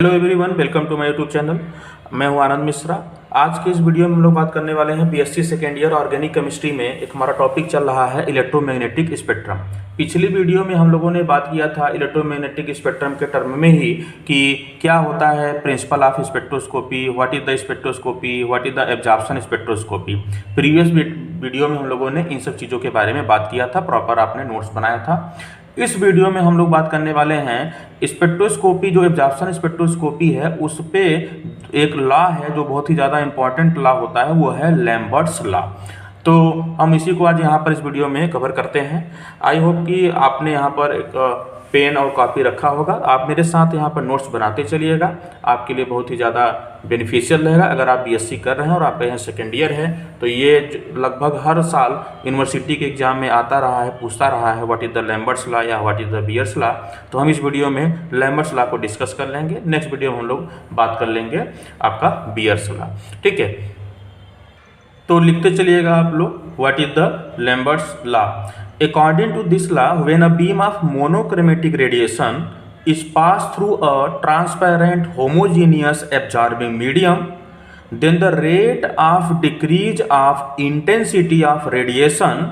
Hello everyone, welcome to my YouTube channel. मैं हूं आनंद मिश्रा। आज के इस वीडियो में हम लोग बात करने वाले हैं BSc second year organic chemistry में एक हमारा टॉपिक चल रहा है इलेक्ट्रोमैग्नेटिक स्पेक्ट्रम। पिछली वीडियो में हम लोगों ने बात किया था इलेक्ट्रोमैग्नेटिक स्पेक्ट्रम के टर्म में ही कि क्या होता है principle of spectroscopy, what is the spectroscopy, what is the absorption spectroscopy. Previous video में हम लोगों ने इन सब चीज़ों के बारे में बात किया था, प्रॉपर आपने नोट्स बनाया था। इस वीडियो में हम लोग बात करने वाले हैं स्पेक्ट्रोस्कोपी, जो एब्जॉर्प्शन स्पेक्ट्रोस्कोपी है उस पे एक लॉ है जो बहुत ही ज़्यादा इंपॉर्टेंट लॉ होता है, वो है लैम्बर्ट्स लॉ। तो हम इसी को आज यहाँ पर इस वीडियो में कवर करते हैं। आई होप कि आपने यहाँ पर एक पेन और कॉपी रखा होगा। आप मेरे साथ यहाँ पर नोट्स बनाते चलिएगा, आपके लिए बहुत ही ज़्यादा बेनिफिशियल रहेगा। अगर आप बीएससी कर रहे हैं और आपका यहाँ सेकेंड ईयर है तो ये लगभग हर साल यूनिवर्सिटी के एग्जाम में आता रहा है, पूछता रहा है what is the Lambert's law या what is the Beer's law. तो हम इस वीडियो में लैम्बर्ट्स लॉ को डिस्कस कर लेंगे। नेक्स्ट वीडियो में हम लोग बात कर लेंगे आपका बीयर्स लॉ। ठीक है, तो लिखते चलिएगा आप लोग what is the Lambert's law. According to this law, when a beam of monochromatic radiation is passed through a transparent homogeneous absorbing medium, then the rate of decrease of intensity of radiation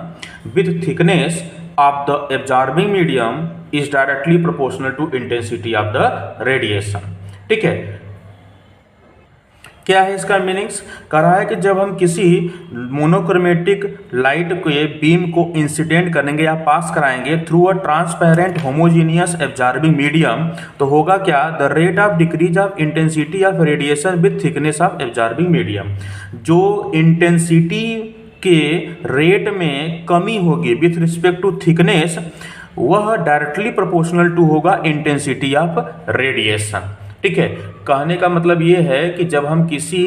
with thickness of the absorbing medium is directly proportional to intensity of the radiation। ठीक है, क्या है इसका meanings? कह रहा है कि जब हम किसी मोनोक्रोमेटिक लाइट के बीम को इंसिडेंट करेंगे या पास कराएंगे through a transparent homogeneous absorbing medium, तो होगा क्या? The rate of decrease of intensity of radiation with thickness of absorbing medium. जो इंटेंसिटी के रेट में कमी होगी विथ रिस्पेक्ट टू थिकनेस, वह डायरेक्टली प्रोपोर्शनल टू होगा इंटेंसिटी ऑफ रेडिएशन। ठीक है, कहने का मतलब ये है कि जब हम किसी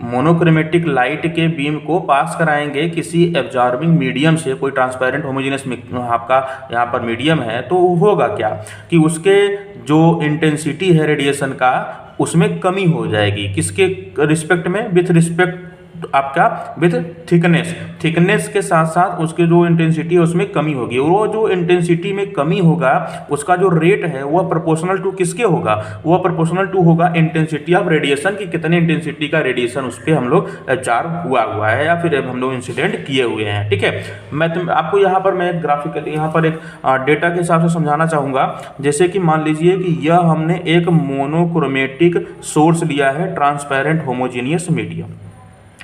मोनोक्रोमेटिक लाइट के बीम को पास कराएंगे किसी एब्जॉर्बिंग मीडियम से, कोई ट्रांसपेरेंट होमोजेनियस आपका यहाँ पर मीडियम है, तो होगा क्या कि उसके जो इंटेंसिटी है रेडिएशन का उसमें कमी हो जाएगी। किसके रिस्पेक्ट में? विथ रिस्पेक्ट आपका विथ थिकनेस के साथ साथ उसके जो इंटेंसिटी है उसमें कमी होगी। वो जो इंटेंसिटी में कमी होगा उसका जो रेट है वह प्रोपोर्शनल टू किसके होगा? वह प्रोपोर्शनल टू होगा इंटेंसिटी ऑफ रेडिएशन की कितने इंटेंसिटी का रेडिएशन उस पर हम लोग एब्जॉर्ब हुआ है या फिर हम लोग इंसिडेंट किए हुए हैं। ठीक है, मैं आपको यहाँ पर मैं ग्राफिकली यहाँ पर एक डेटा के हिसाब से समझाना चाहूँगा। जैसे कि मान लीजिए कि यह हमने एक मोनोक्रोमेटिक सोर्स लिया है ट्रांसपेरेंट होमोजीनियस मीडियम,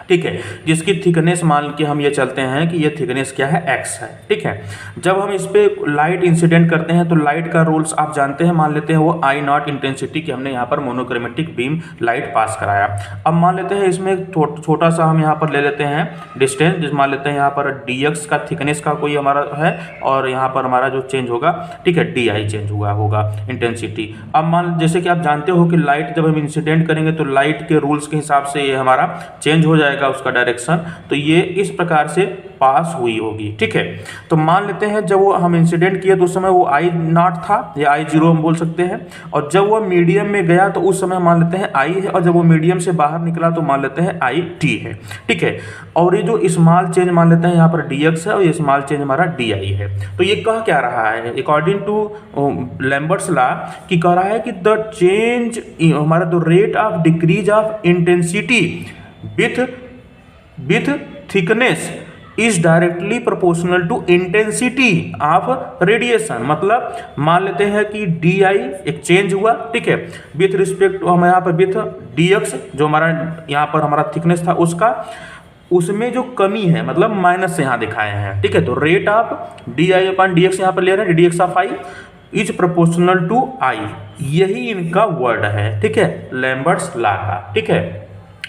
ठीक है, जिसकी थिकनेस मान के हम ये चलते हैं कि ये थिकनेस क्या है? x है। ठीक है, जब हम इस पे लाइट इंसिडेंट करते हैं तो लाइट का रूल्स आप जानते हैं, मान लेते हैं वो I नॉट इंटेंसिटी की हमने यहाँ पर मोनोक्रोमेटिक बीम लाइट पास कराया। अब मान लेते हैं इसमें छोटा सा हम यहाँ पर ले लेते हैं डिस्टेंस, जिस मान लेते हैं यहाँ पर dx का थिकनेस का कोई हमारा है और यहाँ पर हमारा जो चेंज होगा, ठीक है, di चेंज होगा इंटेंसिटी। अब मान जैसे कि आप जानते हो कि लाइट जब हम इंसिडेंट करेंगे तो लाइट के रूल्स के हिसाब से ये हमारा चेंज हो जाएगा उसका डायरेक्शन, तो ये इस प्रकार से पास हुई होगी। ठीक है, तो मान लेते हैं जब वो हम इंसिडेंट किए तो उस समय वो I नॉट था या I0 हम बोल सकते हैं, और जब वो मीडियम में गया तो उस समय मान लेते हैं I है, और जब वो मीडियम से बाहर निकला तो मान लेते हैं IT है। ठीक है, और ये जो स्मॉल चेंज मान लेते हैं यहाँ पर dx है और ये स्मॉल चेंज हमारा di है। तो ये कह क्या रहा है अकॉर्डिंग टू लैम्बर्ट्स लॉ कि कह रहा है कि द चेंज हमारा the rate of decrease of intensity with thickness is directly proportional to intensity of radiation. मतलब मान लेते हैं कि डी आई एक चेंज हुआ, ठीक है, विथ रिस्पेक्ट हम यहाँ पर विथ डी एक्स जो हमारा यहाँ पर हमारा थिकनेस था उसका, उसमें जो कमी है मतलब माइनस से यहाँ दिखाए हैं। ठीक है, तो rate of d I upon D x यहाँ पर ले रहे हैं, d x of I is proportional to I, यही इनका वर्ड है। ठीक है, लैम्बर्ट्स लॉ का। ठीक है,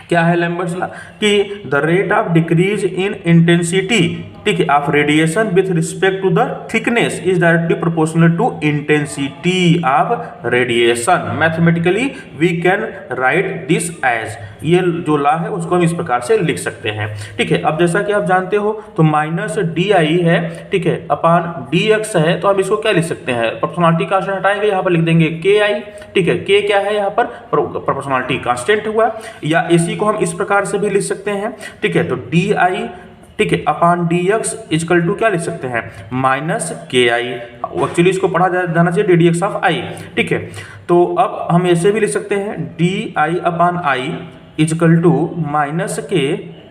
क्या है लैम्बर्ट्स लॉ? कि the rate of decrease in intensity, ठीक है, of radiation with respect to the thickness is directly proportional to intensity of radiation. Mathematically we can write this as, ये जो लॉ है उसको हम इस प्रकार से लिख सकते हैं। ठीक है, अब जैसा कि आप जानते हो तो माइनस डी आई है, ठीक है, अपॉन डी एक्स है, तो हम इसको क्या लिख सकते हैं? प्रोपोर्शनलिटी कांस्टेंट हटाएंगे, यहाँ पर लिख देंगे के आई। ठीक है, के क्या है यहाँ पर? प्रोपोर्शनलिटी कांस्टेंट हुआ, या इसी को हम इस प्रकार से भी लिख सकते हैं। ठीक है, तो डी आई ठीक है, upon D X equal to क्या लिख सकते हैं, माइनस के आई। एक्चुअली इसको पढ़ा जाना चाहिए डी डी एक्स ऑफ आई। ठीक है, तो अब हम ऐसे भी लिख सकते हैं D I upon I is equal to minus K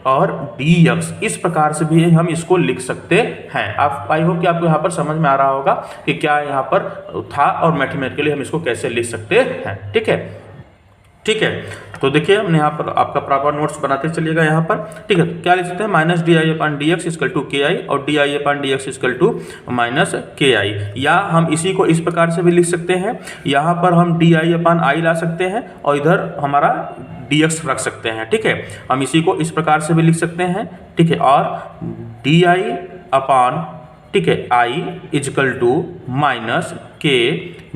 और डी एक्स, इस प्रकार से भी हम इसको लिख सकते हैं। आप आई होप कि आपको यहाँ पर समझ में आ रहा होगा कि क्या यहाँ पर था और मैथमेटिकली हम इसको कैसे लिख सकते हैं। ठीक है, ठीक है, तो देखिए हमने यहाँ पर आपका प्रॉपर नोट्स बनाते चलिएगा यहाँ पर। ठीक है, क्या लिख सकते हैं, minus D I upon D X equal to K I और D I upon D X equal to minus K I. या हम इसी को इस प्रकार से भी लिख सकते हैं, यहाँ पर हम डी आई अपॉन आई ला सकते हैं और इधर हमारा डी एक्स रख सकते हैं। ठीक है, हम इसी को इस प्रकार से भी लिख सकते हैं। ठीक है, और डी आई अपॉन, ठीक है, आई इजकल टू माइनस के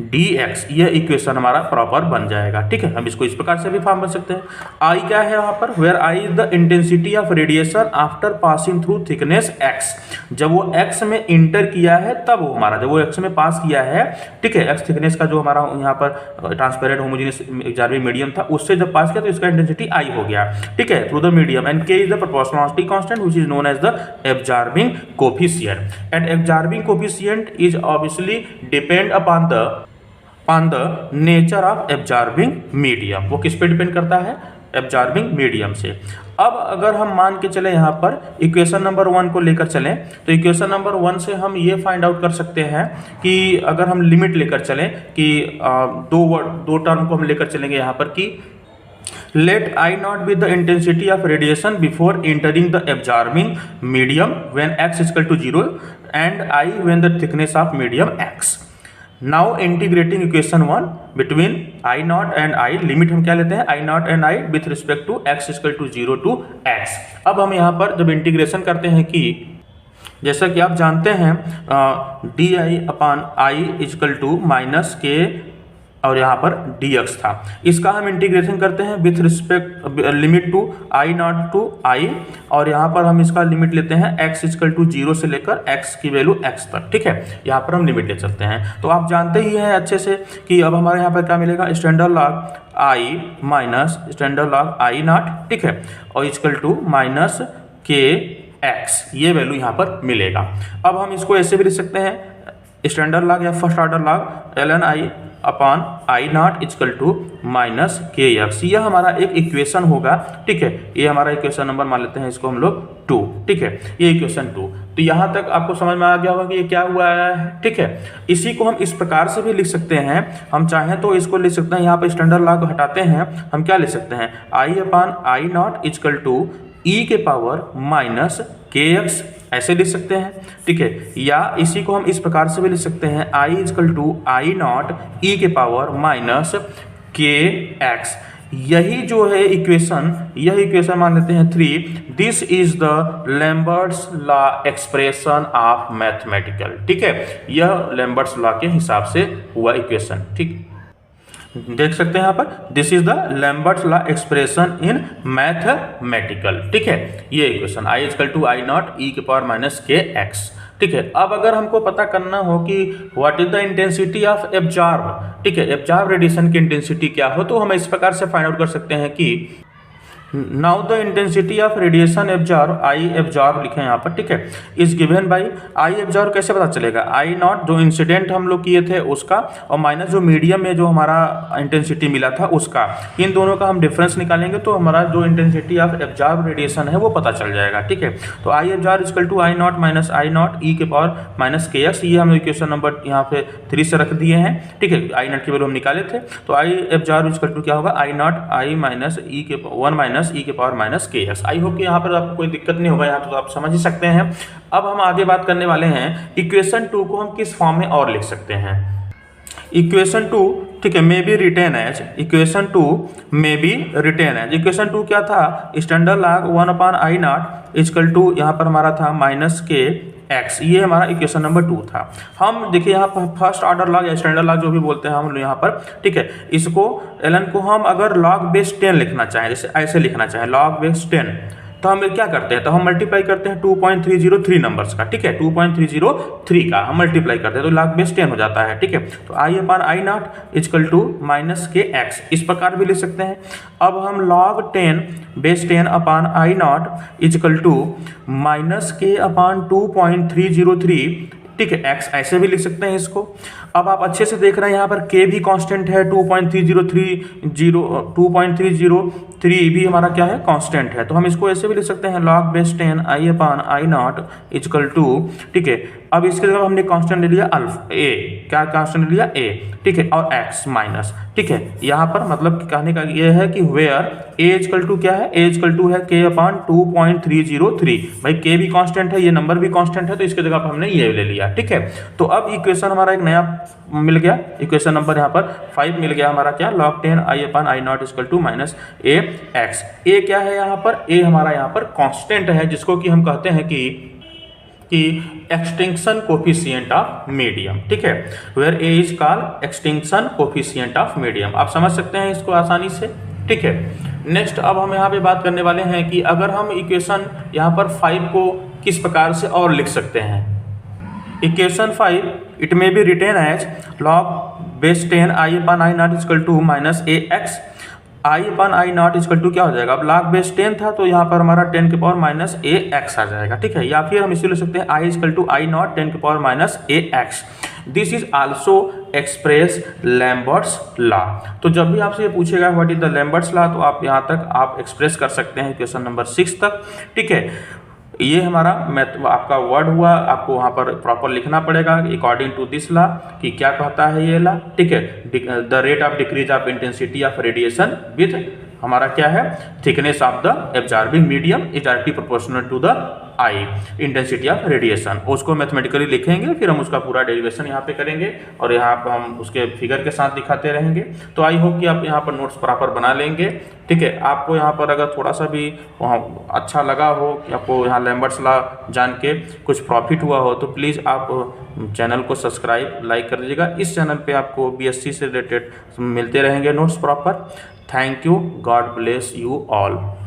डी एक्स, यह इक्वेशन हमारा प्रॉपर बन जाएगा। ठीक है, हम इसको इस प्रकार से भी फॉर्म बन सकते हैं। आई क्या है वहाँ पर, where I is the intensity of radiation after passing through thickness X. जब वो एक्स में इंटर किया है तब वो हमारा, जब वो एक्स में पास किया है, ठीक है, एक्स थिकनेस का जो हमारा यहाँ पर ट्रांसपेरेंट होमोजेनियस एब्जॉर्बिंग मीडियम था उससे जब पास किया तो इसका इंटेंसिटी आई हो गया। ठीक है, through the medium, and K is the proportionality constant which is known as the absorbing coefficient. And absorbing coefficient is obviously depend upon the nature of absorbing medium. वो किस पे डिपेंड करता है, absorbing medium से। अब अगर हम मान के चले यहाँ पर इक्वेशन नंबर 1 को लेकर चलें तो इक्वेशन नंबर 1 से हम ये फाइंड आउट कर सकते हैं कि अगर हम लिमिट लेकर चलें कि दो टर्म को हम लेकर चलेंगे यहाँ पर कि let I naught be the intensity of radiation before entering the absorbing medium when x is equal to 0 and I when the thickness of medium x. Now integrating equation 1 between I naught and I, limit हम क्या लेते हैं I naught and I with respect to x is equal to 0 to x. अब हम यहाँ पर जब integration करते हैं कि जैसा कि आप जानते हैं D I upon I is equal to minus K और यहाँ पर dx था, इसका हम इंटीग्रेशन करते हैं with respect limit to I naught to I और यहाँ पर हम इसका लिमिट लेते हैं x इजकल टू 0 से लेकर x की वैल्यू x तक। ठीक है, यहाँ पर हम लिमिट ले सकते हैं। तो आप जानते ही हैं अच्छे से कि अब हमारे यहाँ पर क्या मिलेगा, standard log I minus standard log I not, ठीक है, और इजकल टू माइनस के x, ये वैल्यू यहाँ पर मिलेगा। अब हम इसको ऐसे भी लिख सकते हैं, स्टैंडर्ड लॉग या first order log L N I upon I naught is equal to minus K X, यह हमारा एक इक्वेशन होगा। ठीक है, ये हमारा इक्वेशन नंबर मान लेते हैं इसको हम लोग 2। ठीक है, ये इक्वेशन 2। तो यहाँ तक आपको समझ में आ गया होगा कि ये क्या हुआ है। ठीक है, इसी को हम इस प्रकार से भी लिख सकते हैं, हम चाहें तो इसको लिख सकते हैं, यहाँ पर स्टैंडर्ड लॉग हटाते हैं, हम क्या लिख सकते हैं I upon I naught is equal to e के पावर माइनस के एक्स, ऐसे लिख सकते हैं। ठीक है, या इसी को हम इस प्रकार से भी लिख सकते हैं आई is equal to I naught e के पावर माइनस के एक्स। यही जो है इक्वेशन, यह इक्वेशन मान लेते हैं 3। This is the Lambert's law expression of mathematical. ठीक है, यह लैम्बर्ट्स लॉ के हिसाब से हुआ इक्वेशन। ठीक, देख सकते हैं यहाँ पर this is the Lambert's law expression in mathematical. ठीक है, ये equation I is equal to I naught e के पावर माइनस के एक्स। ठीक है, अब अगर हमको पता करना हो कि what is the intensity of absorb, ठीक है, एब्जॉर्ब रेडिएशन की इंटेंसिटी क्या हो, तो हम इस प्रकार से फाइंड आउट कर सकते हैं कि now the intensity of radiation absorb, I absorb लिखे यहाँ पर। ठीक है, is given by I absorb कैसे पता चलेगा, आई नॉट जो इंसिडेंट हम लोग किए थे उसका और माइनस जो मीडियम में जो हमारा इंटेंसिटी मिला था उसका, इन दोनों का हम डिफरेंस निकालेंगे तो हमारा जो इंटेंसिटी ऑफ एब्जॉर्ब रेडिएशन है वो पता चल जाएगा। ठीक है, तो I absorb is equal to I naught minus I naught e के पावर माइनस के एक्स, ये हम इक्वेशन नंबर यहाँ पे 3 से रख दिए हैं। ठीक है, आई नॉट की वैल्यू हम निकाले थे, तो आई एब्जॉर्ब इजकल टू क्या होगा आई नॉट आई माइनस ई के 1 माइनस ई के power minus K x. I hope कि यहाँ पर आपको कोई दिक्कत नहीं होगा, यहाँ तो आप समझ ही सकते हैं। अब हम आगे बात करने वाले हैं इक्वेशन 2 को हम किस फॉर्म में और लिख सकते हैं। इक्वेशन 2, ठीक है, may be written as, equation 2 may be written as. Equation 2 क्या था, standard log 1 upon I naught is equal to यहाँ पर हमारा था माइनस के एक्स, ये हमारा इक्वेशन नंबर 2 था। हम देखिए यहाँ पर फर्स्ट ऑर्डर लॉग या स्टैंडर्ड लॉग जो भी बोलते हैं हम यहाँ पर, ठीक है, इसको एलन को हम अगर लॉग बेस 10 लिखना चाहें, जैसे ऐसे लिखना चाहें लॉग बेस 10, तो हम क्या करते हैं, तो हम मल्टीप्लाई करते हैं 2.303 नंबर्स का, ठीक है, 2.303 का हम मल्टीप्लाई करते हैं तो log बेस 10 हो जाता है, ठीक है। तो I upon I naught is equal to minus K X, इस प्रकार भी लिख सकते हैं। अब हम log 10 base 10 upon I naught is equal to minus K upon 2.303, ठीक है, एक्स ऐसे भी लिख सकते हैं इसको। अब आप अच्छे से देख रहे हैं यहाँ पर के भी कांस्टेंट है, 2.303 भी हमारा क्या है, कांस्टेंट है। तो हम इसको ऐसे भी लिख सकते हैं log base 10 I upon I naught is equal to, ठीक है। अब इसके जगह हमने कांस्टेंट ले लिया अल्फ ए, क्या कांस्टेंट ले लिया ए, ठीक है, और एक्स माइनस, ठीक है। यहाँ पर मतलब कहने का ये है कि वेयर ए इजकल टू क्या है, ए इजकल टू है के अपान 2.303। भाई के भी कांस्टेंट है, ये नंबर भी कांस्टेंट है, तो इसके जगह पर हमने ये ले लिया, ठीक है। तो अब इक्वेशन हमारा एक नया मिल गया, इक्वेशन नंबर यहाँ पर 5 मिल गया हमारा, क्या, log 10 I upon I naught is equal to minus A x. A क्या है यहाँ पर, ए हमारा यहाँ पर कांस्टेंट है, जिसको कि हम कहते हैं कि एक्सटिंक्शन कोफिशिएंट ऑफ मीडियम, ठीक है, where A is called extinction coefficient of medium. आप समझ सकते हैं इसको आसानी से, ठीक है। नेक्स्ट अब हम यहाँ पे बात करने वाले हैं कि अगर हम इक्वेशन यहाँ पर 5 को किस प्रकार से और लिख सकते हैं। Equation 5 it may be written as log base 10 I upon I naught is equal to minus A X. I upon I naught is equal to क्या हो जाएगा, अब log बेस 10 था तो यहाँ पर हमारा 10 के पावर माइनस ए एक्स आ जाएगा, ठीक है। या फिर हम इसे लिख सकते हैं आई इजकल टू आई नॉट 10 के power minus A x. This is also express Lambert's law. तो जब भी आपसे ये पूछेगा what is the Lambert's law, तो आप यहाँ तक आप एक्सप्रेस कर सकते हैं क्वेश्चन नंबर 6 तक, ठीक है। ये हमारा आपका वर्ड हुआ, आपको वहाँ पर प्रॉपर लिखना पड़ेगा अकॉर्डिंग टू दिस लॉ कि क्या कहता है ये लॉ, ठीक है। The rate of decrease of intensity of radiation with हमारा क्या है, thickness of the absorbing medium is directly proportional to the I intensity of radiation. उसको मैथमेटिकली लिखेंगे, फिर हम उसका पूरा डेरिवेशन यहाँ पे करेंगे और यहाँ पर हम उसके फिगर के साथ दिखाते रहेंगे। तो आई होप कि आप यहाँ पर नोट्स प्रॉपर बना लेंगे, ठीक है। आपको यहाँ पर अगर थोड़ा सा भी वहाँ अच्छा लगा हो कि आपको यहाँ लैम्बर्ट्स लॉ जान के कुछ प्रॉफिट हुआ हो, तो प्लीज़ आप चैनल को सब्सक्राइब लाइक कर दीजिएगा। इस चैनल पे आपको BSc से रिलेटेड मिलते रहेंगे notes proper. Thank you, God bless you all.